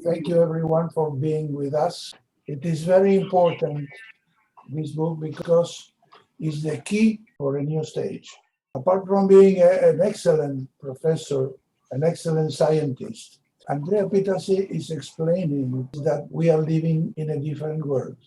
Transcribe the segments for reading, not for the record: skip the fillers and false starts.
Thank you everyone for being with us. It is very important, this book, because it's the key for a new stage. Apart from being an excellent professor, an excellent scientist, Andrea Pitasi is explaining that we are living in a different world.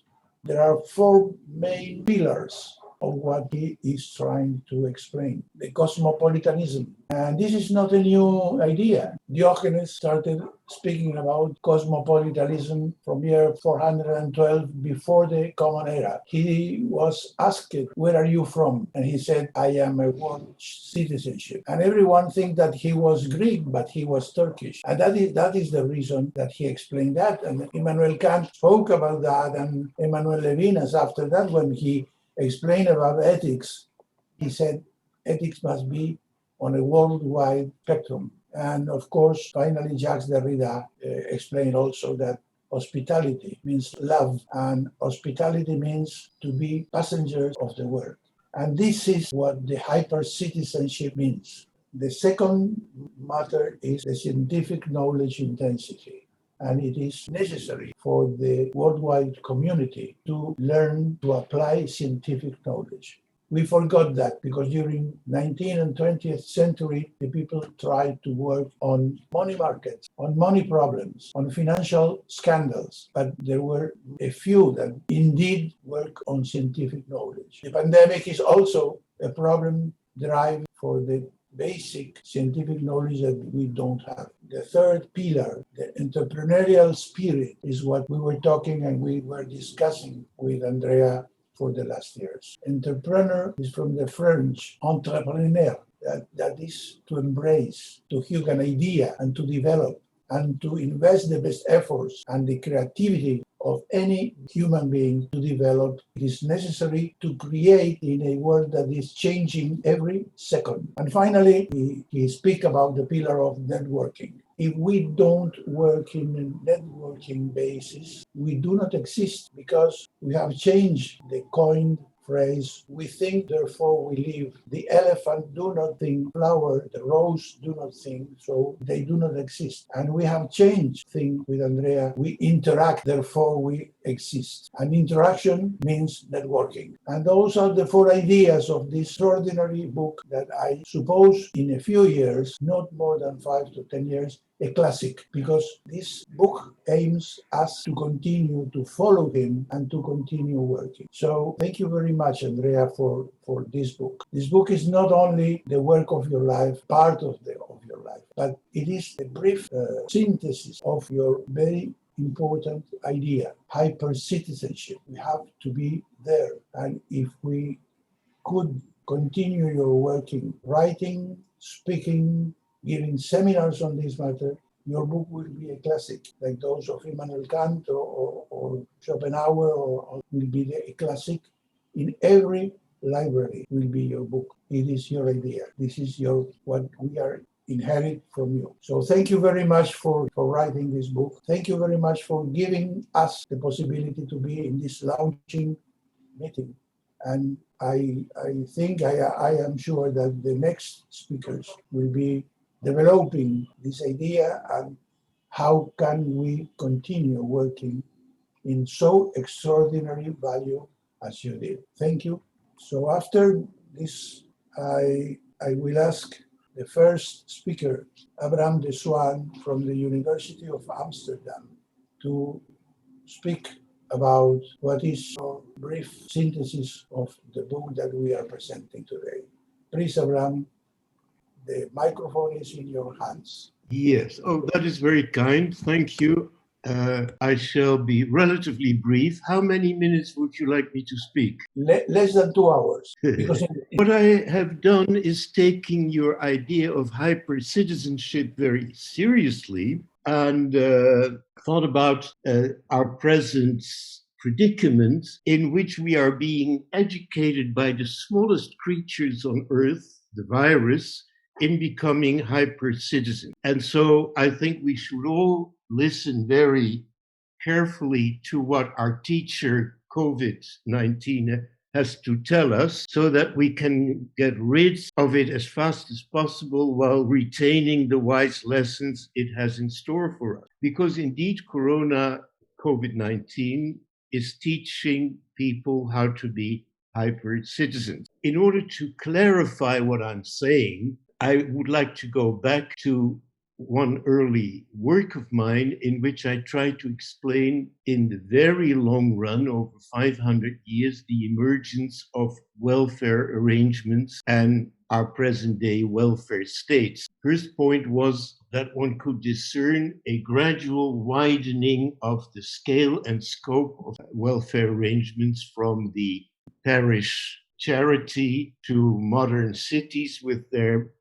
There are four main pillars of what he is trying to explain. The cosmopolitanism. And this is not a new idea. Diogenes started speaking about cosmopolitanism from year 412 before the Common Era. He was asked, "Where are you from?" And he said, "I am a world citizenship." And everyone thinks that he was Greek, but he was Turkish. And that is the reason that he explained that. And Immanuel Kant spoke about that, and Emmanuel Levinas after that, when he explained about ethics, he said ethics must be on a worldwide spectrum. And of course, finally, Jacques Derrida explained also that hospitality means love, and hospitality means to be passengers of the world. And this is what the hyper-citizenship means. The second matter is the scientific knowledge intensity. And it is necessary for the worldwide community to learn to apply scientific knowledge. We forgot that because during 19th and 20th century, the people tried to work on money markets, on money problems, on financial scandals, but there were a few that indeed work on scientific knowledge. The pandemic is also a problem drive for the basic scientific knowledge that we don't have. The third pillar, the entrepreneurial spirit, is what we were talking and we were discussing with Andrea for the last years. Entrepreneur is from the French entrepreneur, that is to embrace, to hug an idea and to develop and to invest the best efforts and the creativity of any human being to develop. It is necessary to create in a world that is changing every second. And finally, he speaks about the pillar of networking. If we don't work in a networking basis, we do not exist because we have changed the coined phrase, "We think, therefore we live." The elephant do not think, flower, the rose do not think, so they do not exist. And we have changed thing with Andrea. We interact, therefore we exist. And interaction means networking. And those are the four ideas of this extraordinary book that I suppose in a few years, not more than 5 to 10 years, a classic, because this book aims us to continue to follow him and to continue working. So thank you very much, Andrea, for this book. This book is not only the work of your life, part of your life, but it is a brief synthesis of your very important idea, hyper-citizenship. We have to be there. And if we could continue your working, writing, speaking, giving seminars on this matter, your book will be a classic, like those of Immanuel Kant or Schopenhauer, or will be a classic. In every library will be your book. It is your idea. This is what we are inherit from you. So thank you very much for writing this book. Thank you very much for giving us the possibility to be in this launching meeting. And I think I am sure that the next speakers will be developing this idea and how can we continue working in so extraordinary value as you did. Thank you. So after this, I will ask the first speaker, Abraham de Swan from the University of Amsterdam, to speak about what is a brief synthesis of the book that we are presenting today. Please, Abraham, the microphone is in your hands. Yes. Oh, that is very kind. Thank you. I shall be relatively brief. How many minutes would you like me to speak? Less than 2 hours. Because what I have done is taking your idea of hyper-citizenship very seriously and thought about our present predicament in which we are being educated by the smallest creatures on earth, the virus, in becoming hyper-citizen. And so I think we should all listen very carefully to what our teacher, COVID-19, has to tell us so that we can get rid of it as fast as possible while retaining the wise lessons it has in store for us. Because indeed, COVID-19 is teaching people how to be hyper citizens. In order to clarify what I'm saying, I would like to go back to one early work of mine in which I tried to explain in the very long run, over 500 years, the emergence of welfare arrangements and our present day welfare states. First point was that one could discern a gradual widening of the scale and scope of welfare arrangements from the parish charity to modern cities with their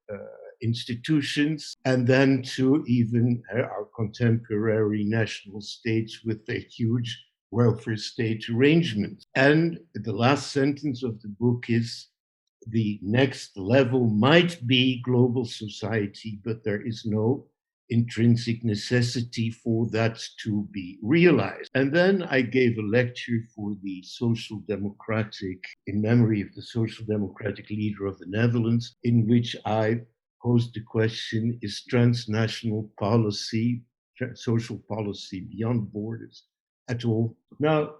institutions, and then to even our contemporary national states with their huge welfare state arrangements. And the last sentence of the book is, the next level might be global society, but there is no intrinsic necessity for that to be realized. And then I gave a lecture for the social democratic, in memory of the social democratic leader of the Netherlands, in which I posed the question, is transnational policy, social policy beyond borders at all? Now,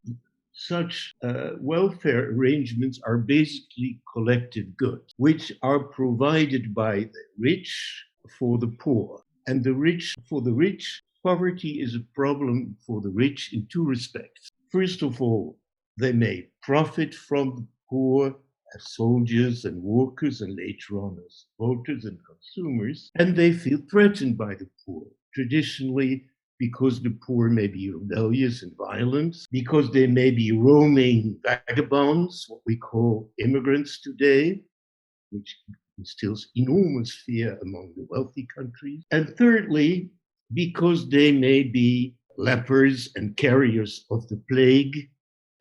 such welfare arrangements are basically collective goods, which are provided by the rich for the poor. And the rich, for the rich, poverty is a problem for the rich in two respects. First of all, they may profit from the poor as soldiers and workers, and later on as voters and consumers, and they feel threatened by the poor, traditionally because the poor may be rebellious and violent, because they may be roaming vagabonds, what we call immigrants today, which instills enormous fear among the wealthy countries. And thirdly, because they may be lepers and carriers of the plague,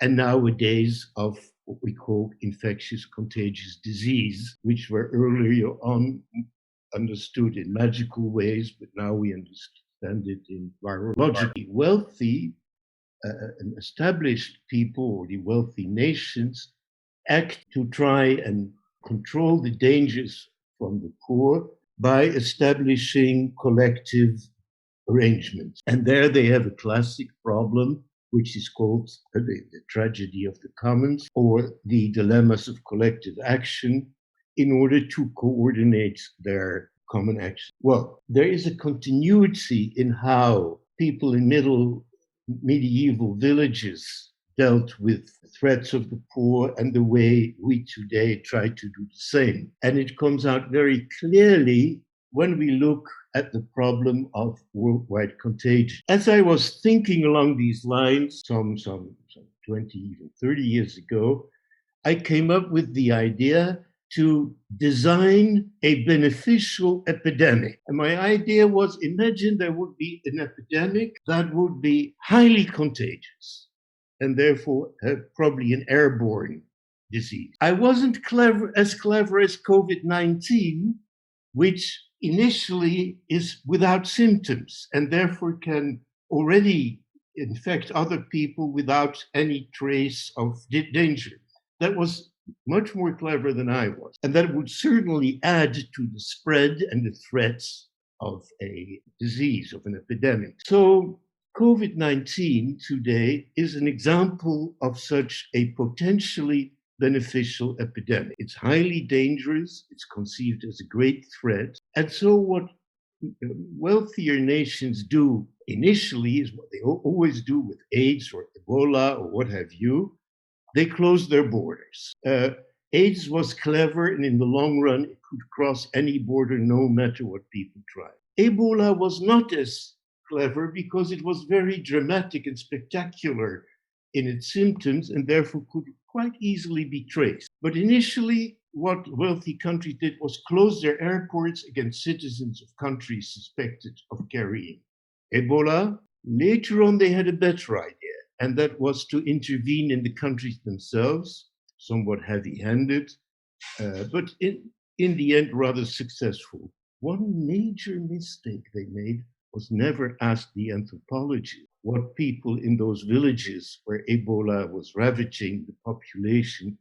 and nowadays of what we call infectious contagious disease, which were earlier on understood in magical ways, but now we understand it in virologically. Wealthy and established people, or the wealthy nations, act to try and control the dangers from the poor by establishing collective arrangements. And there they have a classic problem, which is called the tragedy of the commons, or the dilemmas of collective action, in order to coordinate their common action. Well, there is a continuity in how people in medieval villages dealt with threats of the poor and the way we today try to do the same. And it comes out very clearly when we look at the problem of worldwide contagion. As I was thinking along these lines some 20, even 30 years ago, I came up with the idea to design a beneficial epidemic. And my idea was, imagine there would be an epidemic that would be highly contagious and therefore probably an airborne disease. I wasn't as clever as COVID-19, which initially is without symptoms and therefore can already infect other people without any trace of danger. That was much more clever than I was. And that would certainly add to the spread and the threats of a disease, of an epidemic. So COVID-19 today is an example of such a potentially beneficial epidemic. It's highly dangerous, it's conceived as a great threat. And so what wealthier nations do initially is what they always do with AIDS or Ebola or what have you. They closed their borders. AIDS was clever, and in the long run, it could cross any border no matter what people tried. Ebola was not as clever because it was very dramatic and spectacular in its symptoms and therefore could quite easily be traced. But initially, what wealthy countries did was close their airports against citizens of countries suspected of carrying Ebola. Later on, they had a better idea, and that was to intervene in the countries themselves, somewhat heavy-handed, but in the end, rather successful. One major mistake they made was never ask the anthropology what people in those villages where Ebola was ravaging the population,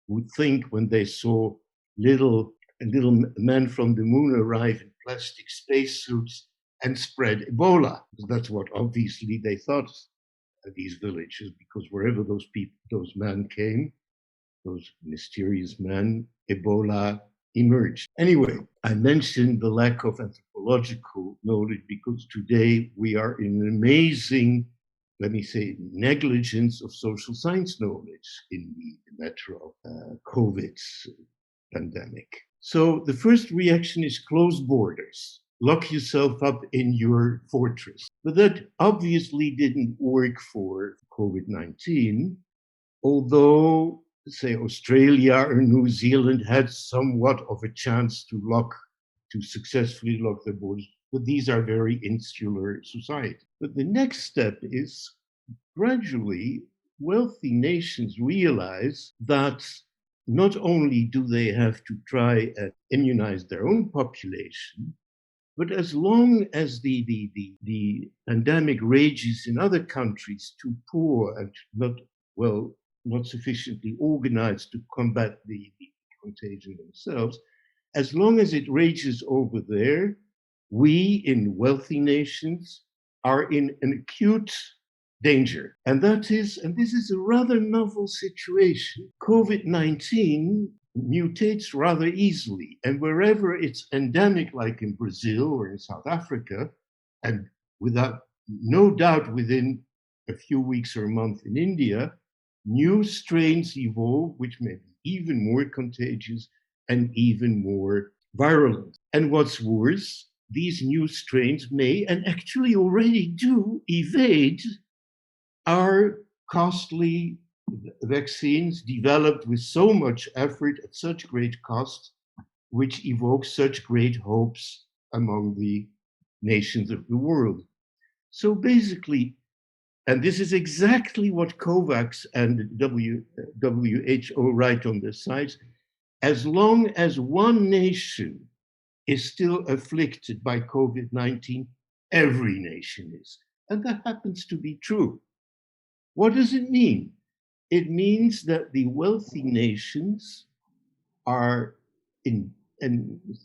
would think when they saw little men from the moon arrive in plastic spacesuits and spread Ebola. That's what obviously they thought at these villages, because wherever those men came, those mysterious men, Ebola emerged. Anyway, I mentioned the lack of anthropological knowledge because today we are in an amazing, let me say, negligence of social science knowledge in the matter of COVID pandemic. So the first reaction is close borders. Lock yourself up in your fortress. But that obviously didn't work for COVID-19, although, say, Australia or New Zealand had somewhat of a chance to successfully lock their borders. But these are very insular societies. But the next step is gradually wealthy nations realize that not only do they have to try and immunize their own population, but as long as the pandemic rages in other countries too poor and not sufficiently organized to combat the contagion themselves, as long as it rages over there, we in wealthy nations are in an acute danger. And this is a rather novel situation. COVID-19 mutates rather easily. And wherever it's endemic, like in Brazil or in South Africa, and without no doubt within a few weeks or a month in India, new strains evolve, which may be even more contagious and even more virulent. And what's worse, these new strains may, and actually already do, evade our costly vaccines developed with so much effort at such great cost, which evokes such great hopes among the nations of the world. So basically, and this is exactly what COVAX and WHO write on their sites, as long as one nation is still afflicted by COVID-19, every nation is. And that happens to be true. What does it mean? It means that the wealthy nations are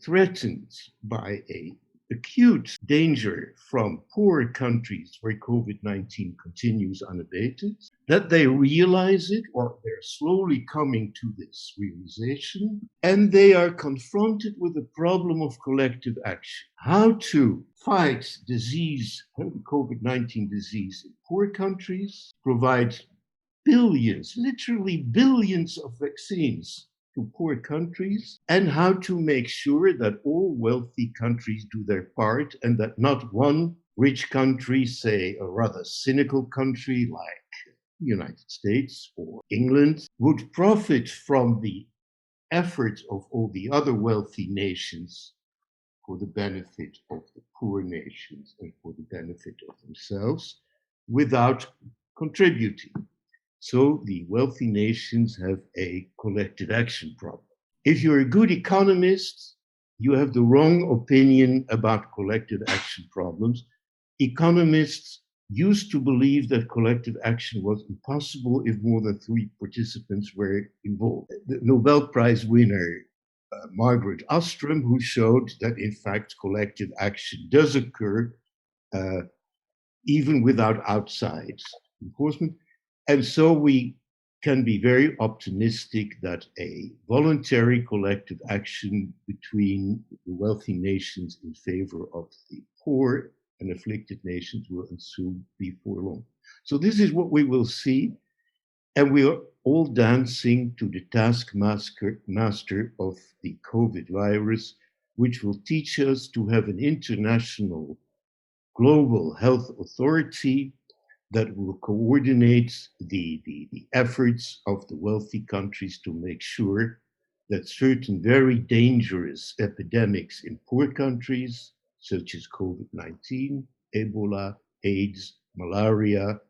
threatened by an acute danger from poor countries where COVID-19 continues unabated, that they realize it, or they're slowly coming to this realization, and they are confronted with the problem of collective action. How to fight disease, COVID-19 disease in poor countries, provide billions, literally billions of vaccines to poor countries, and how to make sure that all wealthy countries do their part and that not one rich country, say a rather cynical country like the United States or England, would profit from the efforts of all the other wealthy nations for the benefit of the poor nations and for the benefit of themselves without contributing. So the wealthy nations have a collective action problem. If you're a good economist, you have the wrong opinion about collective action problems. Economists used to believe that collective action was impossible if more than 3 participants were involved. The Nobel Prize winner, Margaret Ostrom, who showed that in fact collective action does occur even without outside enforcement. And so we can be very optimistic that a voluntary collective action between the wealthy nations in favor of the poor and afflicted nations will ensue before long. So this is what we will see. And we are all dancing to the taskmaster of the COVID virus, which will teach us to have an international global health authority that will coordinate the efforts of the wealthy countries to make sure that certain very dangerous epidemics in poor countries, such as COVID-19, Ebola, AIDS, malaria,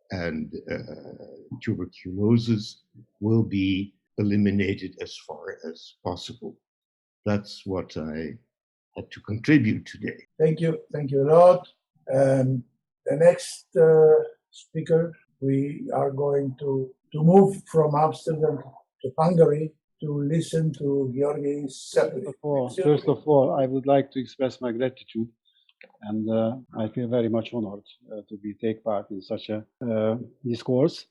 and tuberculosis, will be eliminated as far as possible. That's what I had to contribute today. Thank you a lot. The next speaker, we are going to move from Amsterdam to Hungary to listen to Georgi Sepeli. First of all, I would like to express my gratitude, and I feel very much honored to take part in such a discourse.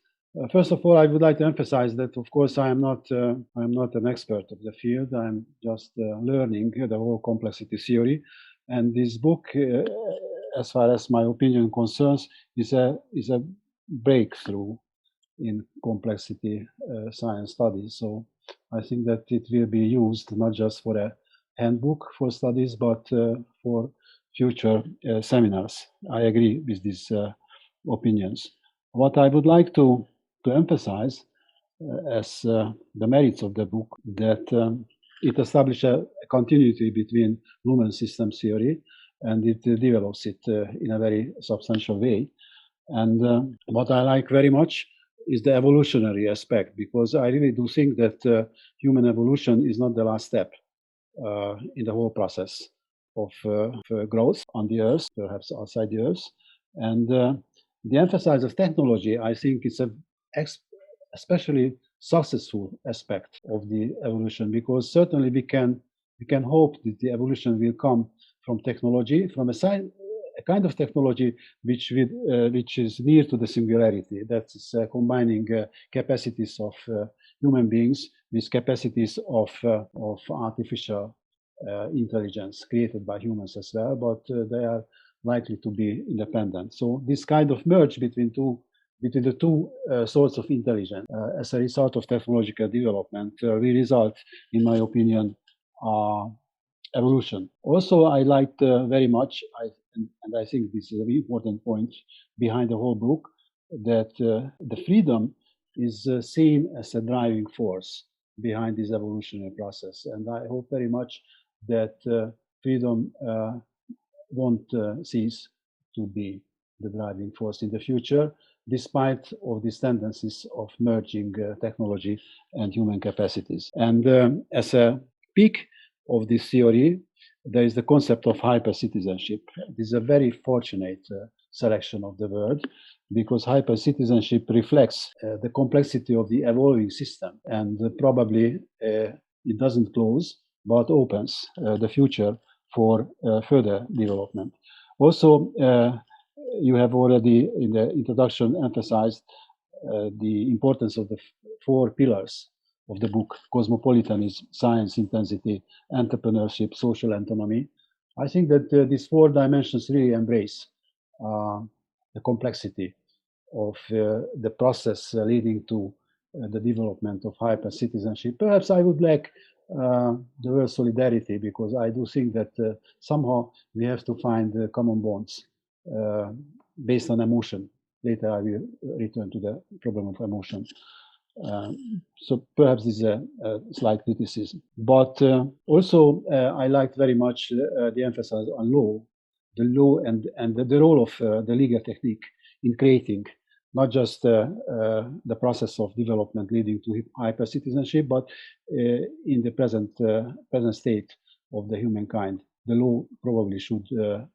First of all, I would like to emphasize that, of course, I am not an expert of the field. I'm just learning the whole complexity theory, and this book, as far as my opinion concerns, is a breakthrough in complexity science studies. So I think that it will be used not just for a handbook for studies, but for future seminars. I agree with these opinions. What I would like to emphasize as the merits of the book, that it establishes a continuity between Luhmann system theory, and it develops it in a very substantial way. And what I like very much is the evolutionary aspect, because I really do think that human evolution is not the last step in the whole process of growth on the Earth, perhaps outside the Earth. And the emphasis of technology, I think, is a especially successful aspect of the evolution, because certainly we can hope that the evolution will come from technology, from a kind of technology which is near to the singularity. That is combining capacities of human beings with capacities of artificial intelligence created by humans as well, but they are likely to be independent. So this kind of merge between the two sorts of intelligence as a result of technological development will result, in my opinion, evolution. Also, I liked very much, and I think this is a very important point behind the whole book, that the freedom is seen as a driving force behind this evolutionary process. And I hope very much that freedom won't cease to be the driving force in the future, despite of these tendencies of merging technology and human capacities. And as a peak of this theory, there is the concept of hypercitizenship. This is a very fortunate selection of the word, because hypercitizenship reflects the complexity of the evolving system, and probably it doesn't close, but opens the future for further development. Also, you have already in the introduction emphasized the importance of the four pillars of the book: cosmopolitanism, science intensity, entrepreneurship, social autonomy. I think that these four dimensions really embrace the complexity of the process leading to the development of hyper-citizenship. Perhaps I would like the word solidarity, because I do think that somehow we have to find common bonds based on emotion. Later I will return to the problem of emotion. So perhaps this is a slight criticism. But also I liked very much the emphasis on the law and the role of the legal technique in creating not just the process of development leading to hyper-citizenship, but in the present state of the humankind, the law probably should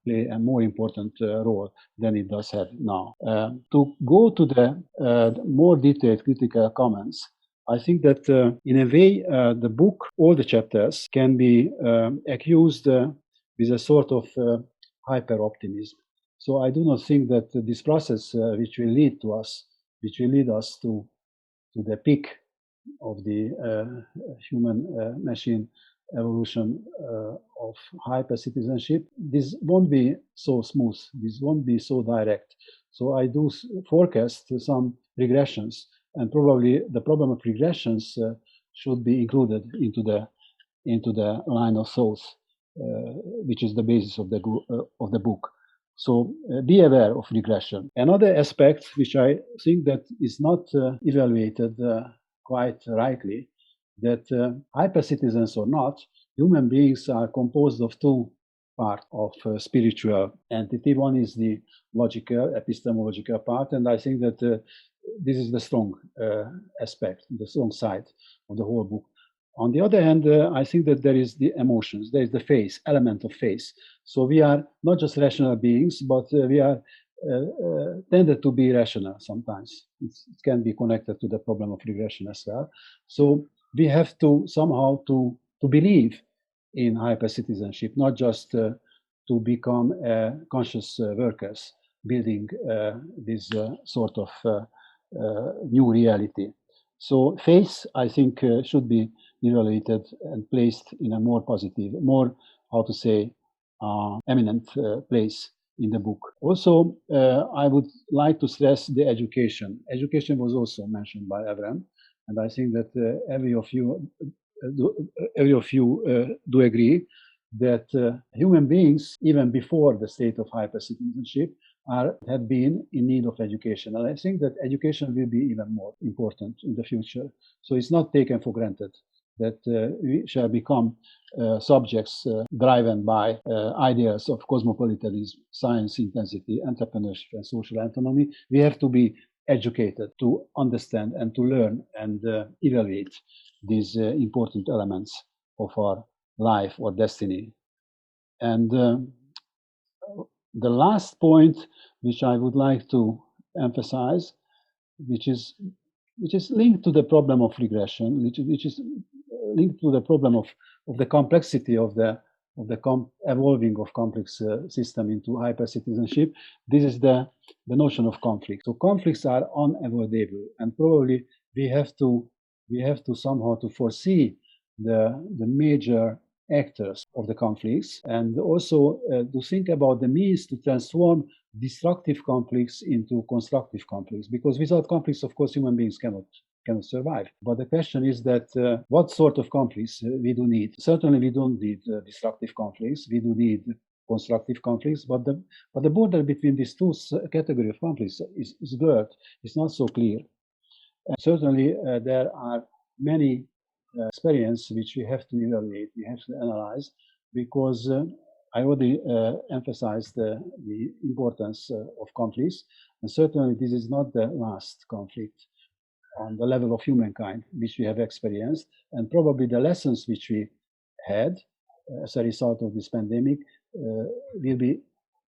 play a more important role than it does have now. To go to the more detailed critical comments, I think that in a way the book, all the chapters, can be accused with a sort of hyper-optimism. So I do not think that this process, which will lead us to the peak of the human-machine evolution of hyper-citizenship, this won't be so smooth. This won't be so direct. So I do forecast some regressions, and probably the problem of regressions should be included into the line of thought, which is the basis of the book. So be aware of regression. Another aspect which I think that is not evaluated quite rightly, that hyper-citizens or not, human beings are composed of two parts of spiritual entity. One is the logical, epistemological part, and I think that this is the strong aspect, the strong side of the whole book. On the other hand, I think that there is the emotions, there is the face, element of face. So we are not just rational beings, but we are tended to be irrational sometimes. It can be connected to the problem of regression as well. So we have to somehow to believe in hyper-citizenship, not just to become conscious workers, building this sort of new reality. So faith, I think, should be evaluated and placed in a more positive, more, how to say, eminent place in the book. Also, I would like to stress the education. Education was also mentioned by Avram, and I think that every of you do agree that human beings, even before the state of hyper-citizenship, have been in need of education. And I think that education will be even more important in the future. So it's not taken for granted that we shall become subjects driven by ideas of cosmopolitanism, science intensity, entrepreneurship, and social autonomy. We have to be educated to understand and to learn and evaluate these important elements of our life or destiny. And the last point which I would like to emphasize, which is linked to the problem of regression, which is linked to the problem of the complexity of the evolving of complex system into hyper-citizenship. This is the notion of conflict. So conflicts are unavoidable, and probably we have to somehow to foresee the major actors of the conflicts, and also to think about the means to transform destructive conflicts into constructive conflicts, because without conflicts, of course, human beings cannot survive. But the question is that what sort of conflicts we do need. Certainly we don't need destructive conflicts, we do need constructive conflicts, but the border between these two categories of conflicts is blurred, it's not so clear. And certainly there are many experiences which we have to evaluate, we have to analyze, because I already emphasized the importance of conflicts, and certainly this is not the last conflict on the level of humankind which we have experienced, and probably the lessons which we had as a result of this pandemic will be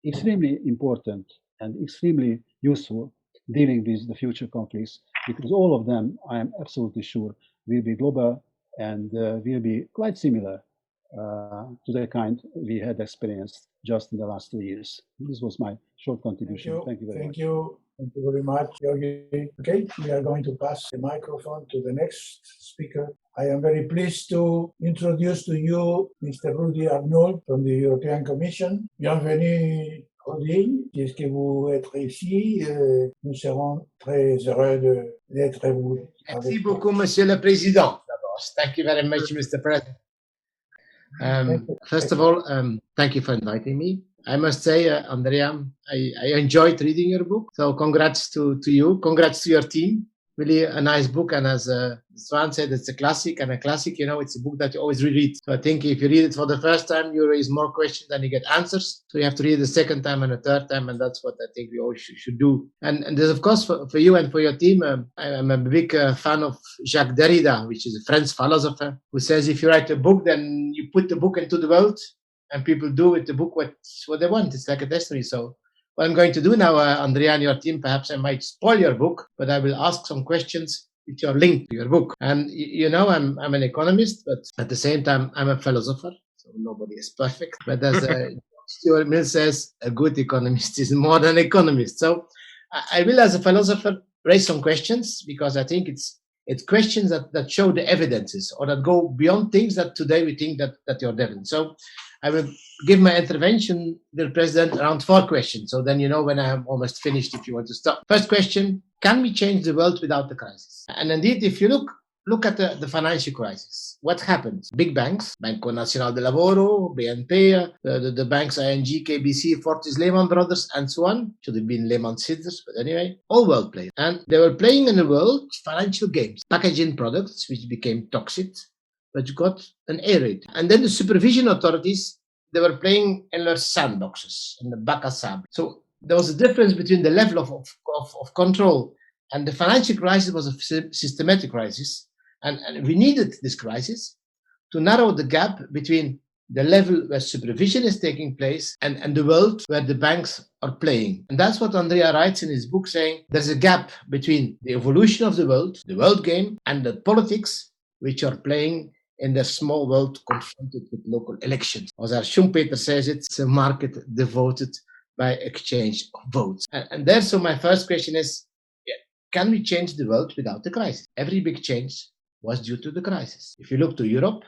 extremely important and extremely useful dealing with the future conflicts, because all of them, I am absolutely sure, will be global and will be quite similar to the kind we had experienced just in the last 2 years. This was my short contribution. Thank you very much. Thank you very much, Georgi. Okay, we are going to pass the microphone to the next speaker. I am very pleased to introduce to you Mr. Rudy Arnold from the European Commission. Bienvenue, Rudy. Est-ce que vous êtes ici? Nous serons très heureux d'être vous. Merci beaucoup, Monsieur le Président. Thank you very much, Mr. President. First of all, thank you for inviting me. I must say, Andrea, I enjoyed reading your book. So congrats to you. Congrats to your team. Really a nice book. And as Swan said, it's a classic. And a classic, it's a book that you always reread. So I think if you read it for the first time, you raise more questions than you get answers. So you have to read it the second time and a third time. And that's what I think we all should do. And there's, of course, for you and for your team, I'm a big fan of Jacques Derrida, which is a French philosopher, who says if you write a book, then you put the book into the world and people do with the book what they want. It's like a destiny. So what I'm going to do now, Andrea and your team, perhaps I might spoil your book, but I will ask some questions which are linked to your book. And I'm an economist, but at the same time, I'm a philosopher. So nobody is perfect. But as Stuart Mill says, a good economist is more than an economist. So I will, as a philosopher, raise some questions, because I think it's questions that show the evidences, or that go beyond things that today we think that you're different. So I will give my intervention, dear President, around 4 questions. So then you know when I am almost finished if you want to stop. First question, can we change the world without the crisis? And indeed, if you look at the financial crisis, what happened? Big banks, Banco Nacional de Lavoro, BNP, the banks ING, KBC, Fortis, Lehman Brothers, and so on. Should have been Lehman Sisters, but anyway, all world players. And they were playing in the world financial games, packaging products, which became toxic, but you got an A rate. And then the supervision authorities, they were playing in their sandboxes, in the back of sand. So there was a difference between the level of control, and the financial crisis was a systematic crisis. And we needed this crisis to narrow the gap between the level where supervision is taking place, and the world where the banks are playing. And that's what Andrea writes in his book, saying there's a gap between the evolution of the world game, and the politics which are playing in their small world confronted with local elections. As Schumpeter says, it's a market devoted by exchange of votes. And there, so my first question is, can we change the world without the crisis? Every big change was due to the crisis. If you look to Europe,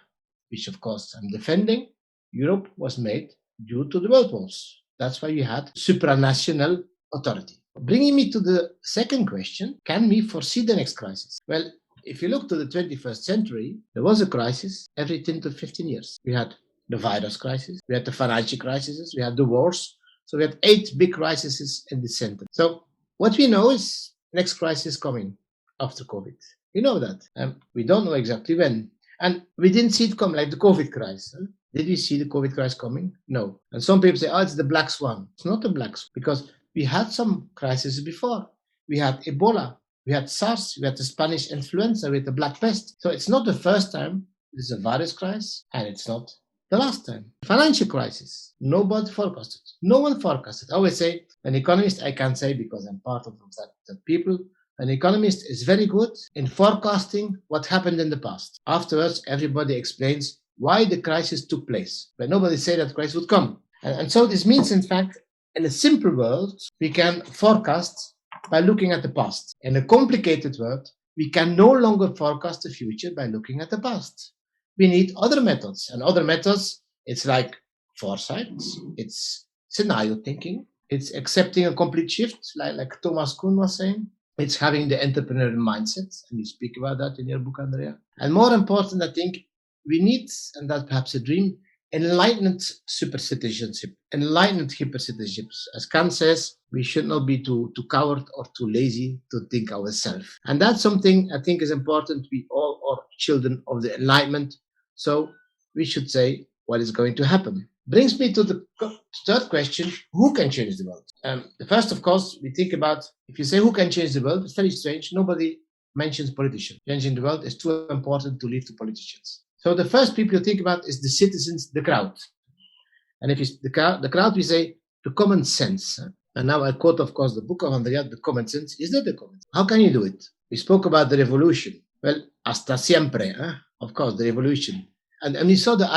which of course I'm defending, Europe was made due to the world wars. That's why we had supranational authority. Bringing me to the second question, can we foresee the next crisis? Well, if you look to the 21st century, there was a crisis every 10 to 15 years. We had the virus crisis, we had the financial crises, we had the wars. So we had 8 big crises in the center. So what we know is next crisis coming after COVID. We know that. We don't know exactly when. And we didn't see it come like the COVID crisis. Did we see the COVID crisis coming? No. And some people say, it's the black swan. It's not a black swan because we had some crises before. We had Ebola, we had SARS, we had the Spanish influenza, we had the Black Pest. So it's not the first time there's a virus crisis, and it's not the last time. Financial crisis, nobody forecasted. No one forecasted. I always say, an economist, I can't say because I'm part of that people, an economist is very good in forecasting what happened in the past. Afterwards, everybody explains why the crisis took place, but nobody said that crisis would come. And so this means, in fact, in a simple world, we can forecast by looking at the past. In a complicated world, we can no longer forecast the future by looking at the past. We need other methods. And other methods, it's like foresight, it's scenario thinking, it's accepting a complete shift, like Thomas Kuhn was saying. It's having the entrepreneurial mindset, and you speak about that in your book, Andrea. And more important, I think, we need, and that's perhaps a dream, enlightened super citizenship, enlightened hyper citizenship. As Kant says, we should not be too coward or too lazy to think ourselves. And that's something I think is important. We all are children of the enlightenment. So we should say what is going to happen. Brings me to the third question, who can change the world? The first, of course, we think about, if you say who can change the world, it's very strange. Nobody mentions politicians. Changing the world is too important to leave to politicians. So the first people you think about is the citizens, the crowd. And if it's the crowd, we say the common sense. And now I quote, of course, the book of Andrea, the common sense. Is that the common sense? How can you do it? We spoke about the revolution. Well, hasta siempre, of course, the revolution. And we saw the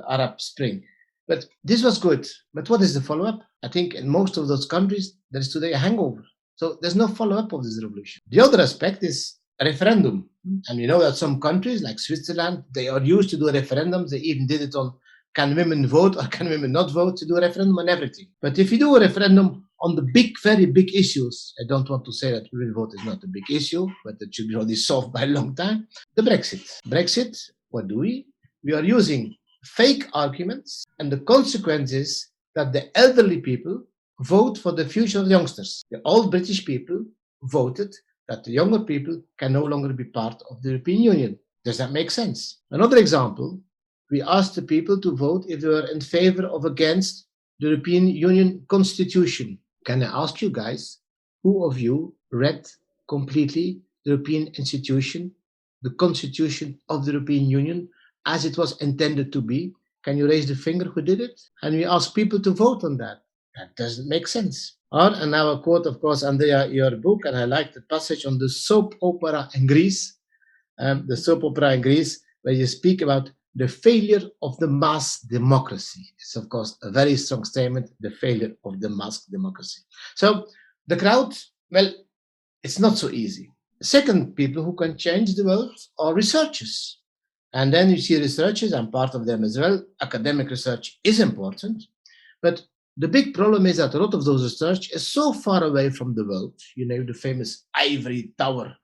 Arab Spring. But this was good. But what is the follow-up? I think in most of those countries, there is today a hangover. So there's no follow-up of this revolution. The other aspect is a referendum. And we know that some countries like Switzerland, they are used to do referendums. They even did it on can women vote or can women not vote, to do a referendum on everything. But if you do a referendum on the big, very big issues, I don't want to say that women vote is not a big issue, but it should be already solved by a long time. The Brexit, what do we? We are using fake arguments, and the consequence is that the elderly people vote for the future of the youngsters. The old British people voted that the younger people can no longer be part of the European Union. Does that make sense? Another example, we asked the people to vote if they were in favor or against the European Union Constitution. Can I ask you guys, who of you read completely the European institution, the Constitution of the European Union, as it was intended to be? Can you raise the finger who did it? And we ask people to vote on that. That doesn't make sense. And now a quote, of course, Andrea, your book, and I like the passage on the soap opera in Greece. The soap opera in Greece, where you speak about the failure of the mass democracy. It's, of course, a very strong statement, the failure of the mass democracy. So the crowd, well, it's not so easy. Second, people who can change the world are researchers. And then you see researchers, I'm part of them as well. Academic research is important, but the big problem is that a lot of those research is so far away from the world. You know, the famous ivory tower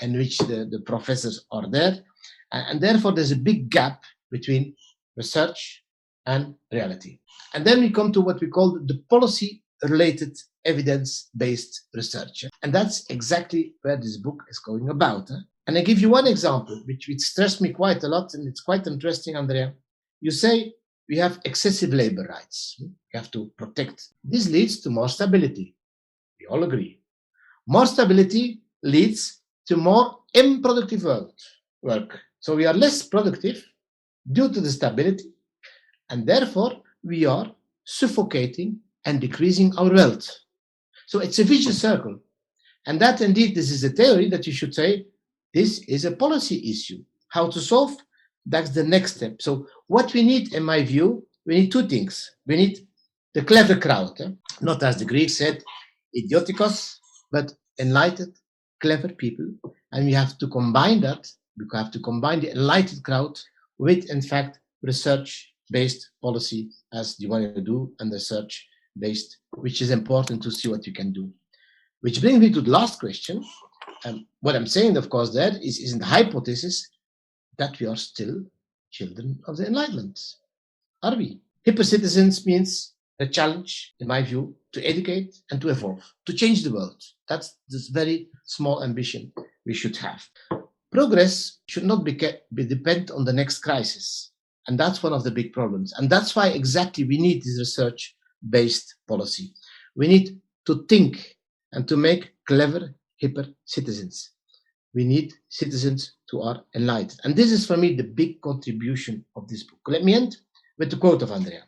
in which the professors are there. And therefore, there's a big gap between research and reality. And then we come to what we call the policy-related evidence-based research. And that's exactly where this book is going about. And I give you one example, which stressed me quite a lot, and it's quite interesting, Andrea. You say we have excessive labor rights. We have to protect. This leads to more stability. We all agree. More stability leads to more unproductive work. So we are less productive due to the stability, And therefore, we are suffocating and decreasing our wealth. So it's a vicious circle. And that indeed, this is a theory that you should say, this is a policy issue. How to solve? That's the next step. So what we need, in my view, we need two things. We need the clever crowd, not as the Greeks said, idiotikos, but enlightened, clever people. And we have to combine that. We have to combine the enlightened crowd with, in fact, research-based policy, as you want to do, and research-based, which is important to see what you can do. Which brings me to the last question. What I'm saying, of course, there is in the hypothesis that we are still children of the Enlightenment. Are we? Hypercitizens means a challenge, in my view, to educate and to evolve, to change the world. That's this very small ambition we should have. Progress should not be dependent on the next crisis. And that's one of the big problems. And that's why exactly we need this research-based policy. We need to think and to make clever, hyper citizens. We need citizens who are enlightened. And this is, for me, the big contribution of this book. Let me end with the quote of Andrea.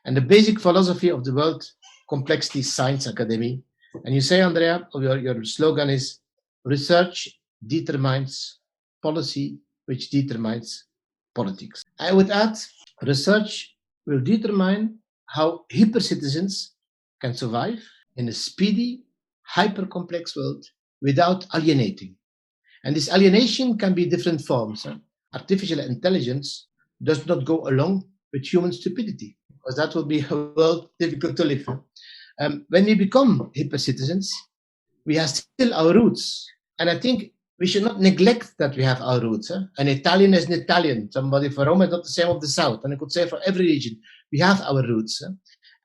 And the basic philosophy of the World Complexity Science Academy. And you say, Andrea, your slogan is, research determines policy, which determines politics. I would add, research will determine how hyper citizens can survive in a speedy, hyper-complex world without alienating. And this alienation can be different forms. Artificial intelligence does not go along with human stupidity, because that will be a world difficult to live. When we become hyper citizens, we have still our roots. And I think we should not neglect that we have our roots. An Italian is an Italian. Somebody from Rome is not the same of the South. And I could say for every region, we have our roots.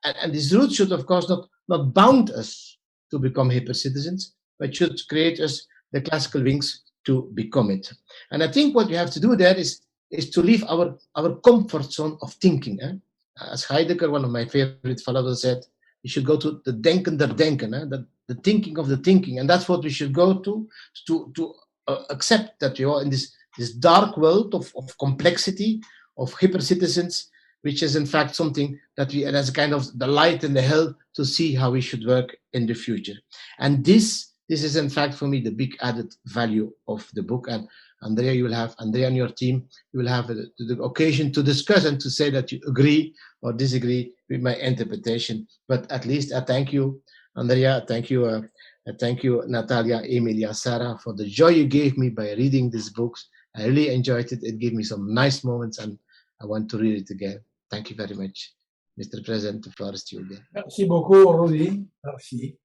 And these roots should, of course, not bound us to become hyper citizens, but should create us the classical wings to become it. And I think what we have to do there is to leave our comfort zone of thinking. As Heidegger, one of my favorite philosophers, said, you should go to the Denken der Denken, the thinking of the thinking. And that's what we should go to accept that we are in this dark world of complexity, of hyper citizens, which is in fact something that we, and as a kind of the light in the hell to see how we should work in the future. And this is in fact for me the big added value of the book. And Andrea, Andrea and your team, you will have the occasion to discuss and to say that you agree or disagree with my interpretation. But at least I thank you, Andrea. Thank you, Natalia, Emilia, Sarah, for the joy you gave me by reading these books. I really enjoyed it. It gave me some nice moments, and I want to read it again. Thank you very much, Mr. President. The floor is to you again. Merci beaucoup, Rudy. Merci.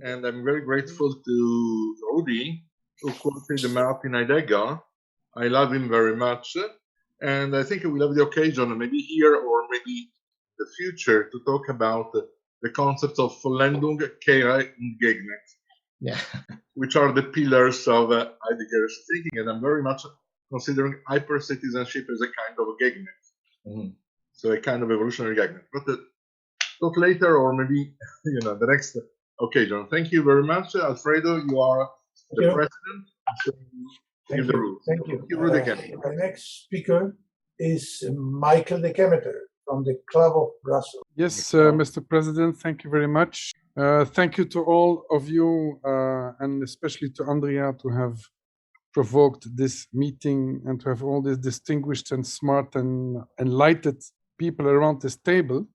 And I'm very grateful to Rudy, who quoted Martin Heidegger. I love him very much. And I think we'll have the occasion, maybe here or maybe the future, to talk about the concepts of Vollendung, Kehre and Gegnet, which are the pillars of Heidegger's thinking. And I'm very much considering hyper-citizenship as a kind of a Gegnet. So a kind of evolutionary Gegnet. But talk later or maybe the next occasion. Thank you very much, Alfredo. You are the president. So Thank the you. rules. Thank you. Rudy. The next speaker is Michael de Kemeter from the Club of Brussels. Yes, Mr. President, thank you very much. Thank you to all of you, and especially to Andrea, to have provoked this meeting and to have all these distinguished and smart and enlightened people around this table.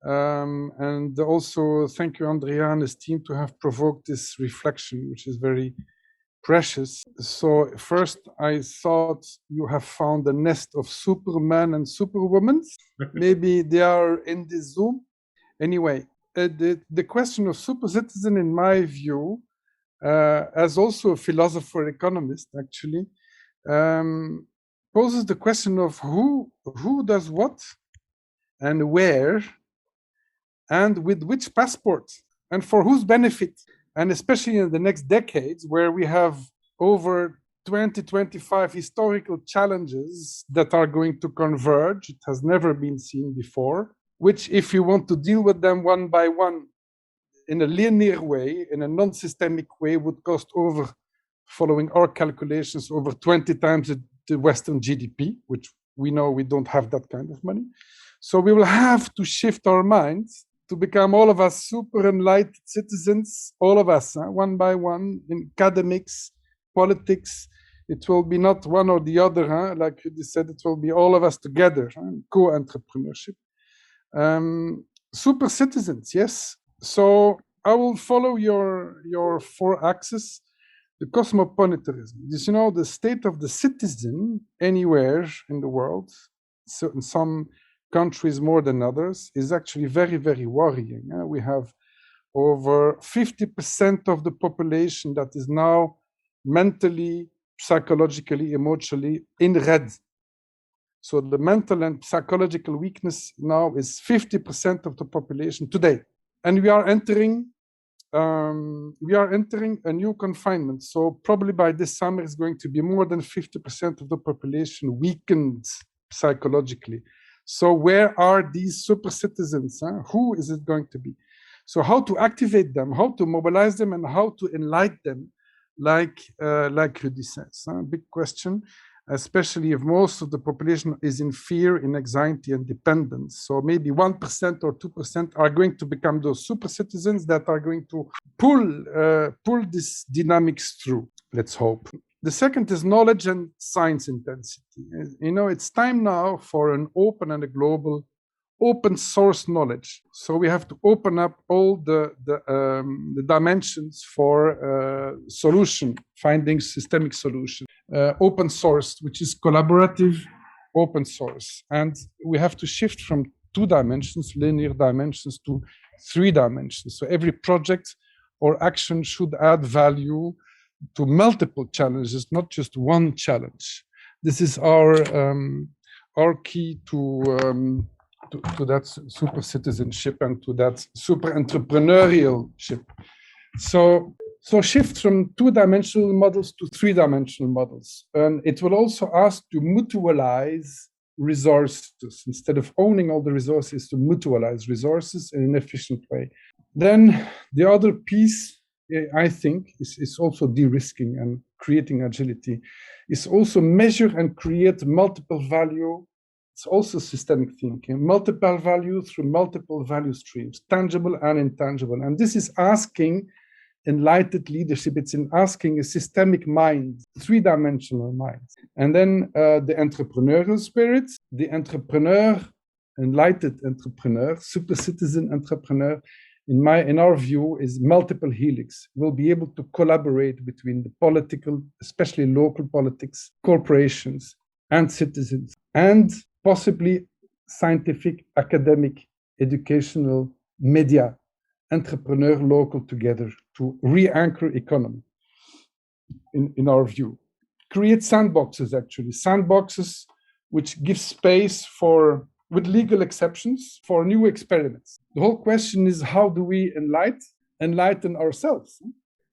And also thank you, Andrea and his team, to have provoked this reflection, which is very precious. So first, I thought you have found a nest of Superman and Superwomen. Maybe they are in this Zoom. Anyway, the question of super citizen, in my view, as also a philosopher economist, actually, poses the question of who does what and where and with which passport and for whose benefit. And especially in the next decades, where we have over 20-25 historical challenges that are going to converge, it has never been seen before, which if you want to deal with them one by one in a linear way, in a non-systemic way, would cost over, following our calculations, over 20 times the Western GDP, which we know we don't have that kind of money. So we will have to shift our minds to become all of us super enlightened citizens, all of us, one by one, in academics, politics. It will be not one or the other, like you said, it will be all of us together, co-entrepreneurship. Super citizens, yes. So I will follow your 4 axes. The cosmopolitanism. You know, the state of the citizen anywhere in the world, so in some countries more than others, is actually very, very worrying. We have over 50% of the population that is now mentally, psychologically, emotionally in red. So the mental and psychological weakness now is 50% of the population today. And we are entering a new confinement. So probably by this summer it's going to be more than 50% of the population weakened psychologically. So where are these super citizens? Who is it going to be? So how to activate them, how to mobilize them, and how to enlighten them, like Rudy says. Big question, especially if most of the population is in fear, in anxiety, and dependence. So maybe 1% or 2% are going to become those super citizens that are going to pull this dynamics through. Let's hope. The second is knowledge and science intensity. You know, it's time now for an open and a global open source knowledge. So we have to open up all the dimensions for solution, finding systemic solution. Open source, which is collaborative open source. And we have to shift from 2 dimensions, linear dimensions, to 3 dimensions. So every project or action should add value to multiple challenges, not just one challenge. This is our key to that super citizenship and to that super entrepreneurialship. So shift from 2-dimensional models to 3-dimensional models. And it will also ask to mutualize resources instead of owning all the resources, to mutualize resources in an efficient way. Then the other piece, I think, is also de-risking and creating agility, is also measure and create multiple value. It's also systemic thinking, multiple value through multiple value streams, tangible and intangible. And this is asking enlightened leadership. It's in asking a systemic mind, 3-dimensional mind. And then the entrepreneurial spirit, the entrepreneur, enlightened entrepreneur, super citizen entrepreneur, in our view, is multiple helix. We'll be able to collaborate between the political, especially local politics, corporations, and citizens, and possibly scientific, academic, educational, media, entrepreneur, local together to re-anchor economy, in our view. Create sandboxes, actually, sandboxes which give space for, with legal exceptions, for new experiments. The whole question is, how do we enlighten ourselves?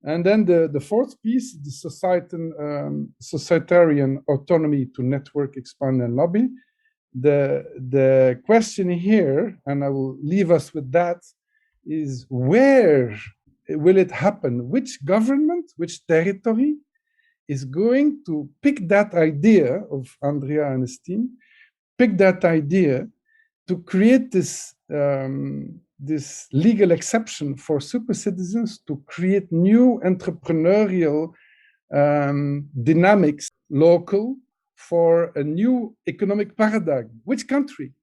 And then the 4th piece, the societarian autonomy to network, expand, and lobby. The question here, and I will leave us with that, is where will it happen? Which government, which territory is going to pick that idea of Andrea and his team, pick that idea to create this legal exception for super citizens to create new entrepreneurial dynamics, local, for a new economic paradigm. Which country?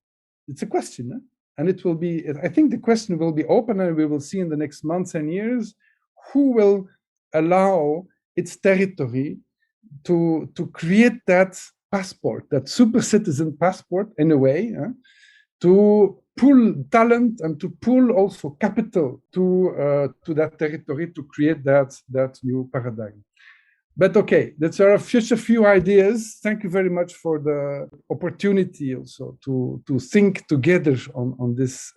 It's a question, and it will be, I think the question will be open, and we will see in the next months and years who will allow its territory to create that passport, that super citizen passport, in a way, to pull talent and to pull also capital to that territory to create that new paradigm. But okay, that's our future few ideas. Thank you very much for the opportunity also to think together on this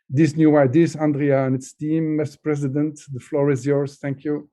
these new ideas. Andrea and its team, Mr. President, the floor is yours. Thank you.